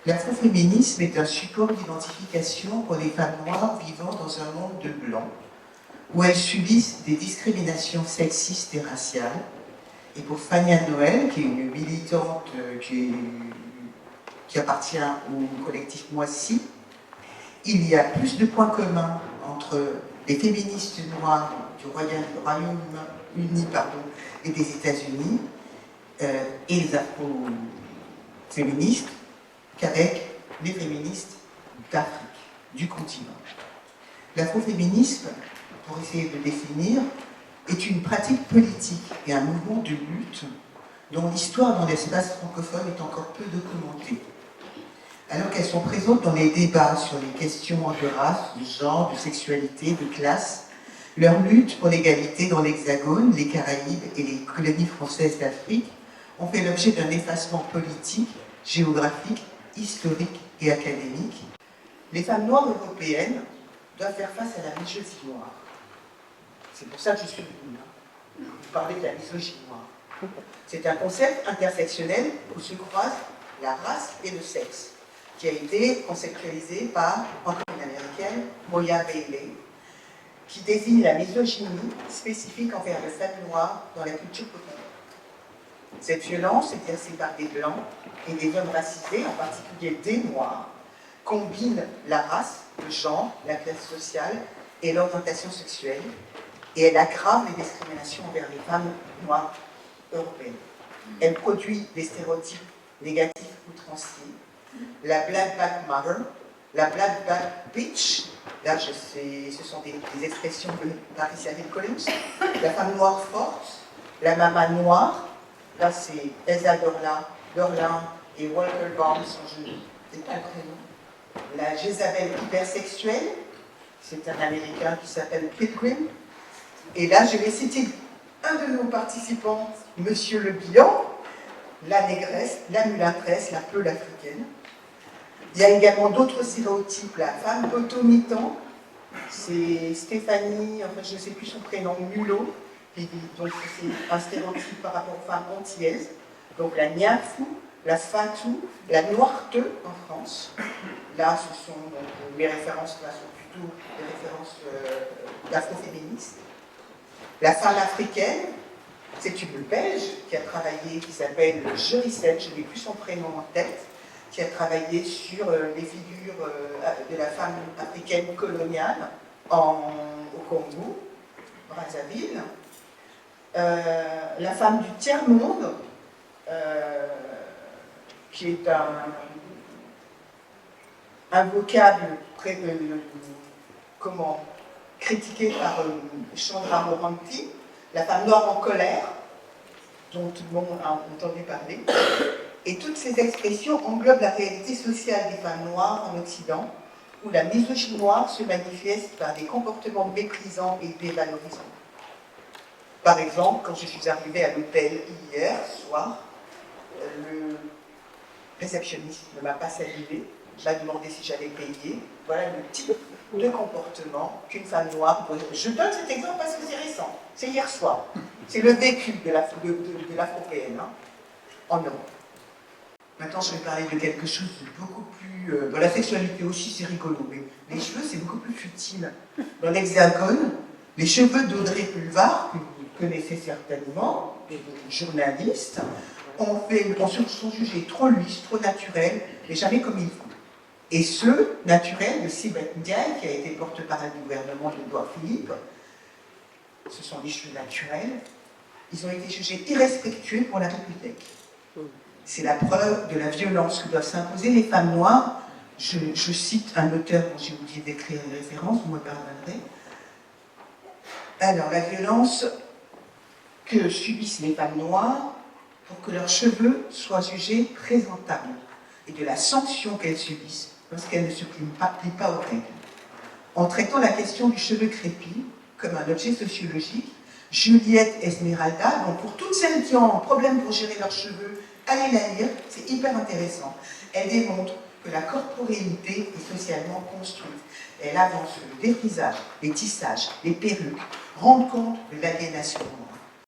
L'afroféminisme est un support d'identification pour les femmes noires vivant dans un monde de blancs, où elles subissent des discriminations sexistes et raciales. Et pour Fania Noël, qui est une militante qui appartient au collectif Moissy, il y a plus de points communs entre les féministes noires du Royaume-Uni et des États-Unis et les afro-féministes qu'avec les féministes d'Afrique, du continent. L'afroféminisme, pour essayer de définir, est une pratique politique et un mouvement de lutte dont l'histoire dans l'espace francophone est encore peu documentée. Alors qu'elles sont présentes dans les débats sur les questions de race, de genre, de sexualité, de classe, leur lutte pour l'égalité dans l'Hexagone, les Caraïbes et les colonies françaises d'Afrique ont fait l'objet d'un effacement politique, géographique, historique et académique. Les femmes noires européennes doivent faire face à la misogynie noire. C'est pour ça que je suis venue. Vous parlez de la misogynie noire. C'est un concept intersectionnel où se croisent la race et le sexe, qui a été conceptualisé par, encore une américaine, Moya Bailey, qui désigne la misogynie spécifique envers les femmes noires dans la culture populaire. Cette violence, exercée par des blancs et des hommes racisés, en particulier des noirs, combine la race, le genre, la classe sociale et l'orientation sexuelle, et elle aggrave les discriminations envers les femmes noires européennes. Elle produit des stéréotypes négatifs outranciers. La Black Back Mother, la Black Back Bitch, là ce sont des expressions de Patricia Hill Collins, la femme noire forte, la maman noire, là c'est Elsa Dorlin et Walter Barnes, c'est pas le prénom. La Jézabel hypersexuelle, c'est un Américain qui s'appelle Pilgrim. Et là, je vais citer un de nos participants, Monsieur Le Bihan, la négresse, la mulâtresse, la peule africaine. Il y a également d'autres stéréotypes, la femme automitant, c'est Stéphanie, enfin je ne sais plus son prénom, Mulot, donc c'est un stéréotype par rapport aux femmes antillaises. Donc la niafou, la fatou, la noirteux en France. Là, ce sont donc, mes références là sont plutôt des références d'afroféministes. La femme africaine, c'est une Belge qui a travaillé, qui s'appelle Joricette, je n'ai plus son prénom en tête, qui a travaillé sur les figures de la femme africaine coloniale au Congo, Brazzaville. La femme du tiers-monde, qui est un vocable critiqué par Chandra Moranti, la femme noire en colère, dont tout le monde a entendu parler. Et toutes ces expressions englobent la réalité sociale des femmes noires en Occident, où la misogynie noire se manifeste par des comportements méprisants et dévalorisants. Par exemple, quand je suis arrivée à l'hôtel hier soir, le réceptionniste ne m'a pas salué, m'a demandé si j'allais payer. Voilà le type de comportement qu'une femme noire doit. Je donne cet exemple parce que c'est récent, c'est hier soir. C'est le vécu de l'afro-européenne en Europe. Maintenant, je vais parler de quelque chose de beaucoup plus... dans la sexualité aussi, c'est rigolo, mais les cheveux, c'est beaucoup plus futile. Dans l'Hexagone, les cheveux d'Audrey Pulvar, que vous connaissez certainement, des journalistes, sont jugés trop lisses, trop naturels, mais jamais comme il faut. Et ceux naturels de Sibeth Ndiaye, qui a été porte-parole du gouvernement d'Édouard Philippe, ce sont des cheveux naturels, ils ont été jugés irrespectueux pour la République. C'est la preuve de la violence que doivent s'imposer les femmes noires. Je cite un auteur dont j'ai oublié d'écrire une référence, vous me pardonnerez. Alors, la violence que subissent les femmes noires pour que leurs cheveux soient jugés présentables et de la sanction qu'elles subissent lorsqu'elles ne se plient pas aux règles. En traitant la question du cheveu crépi comme un objet sociologique, Juliette Esmeralda, donc pour toutes celles qui ont un problème pour gérer leurs cheveux, allez la lire, c'est hyper intéressant. Elle démontre que la corporéité est socialement construite. Elle avance le défrisage, les tissages, les perruques, rendre compte de l'aliénation noire.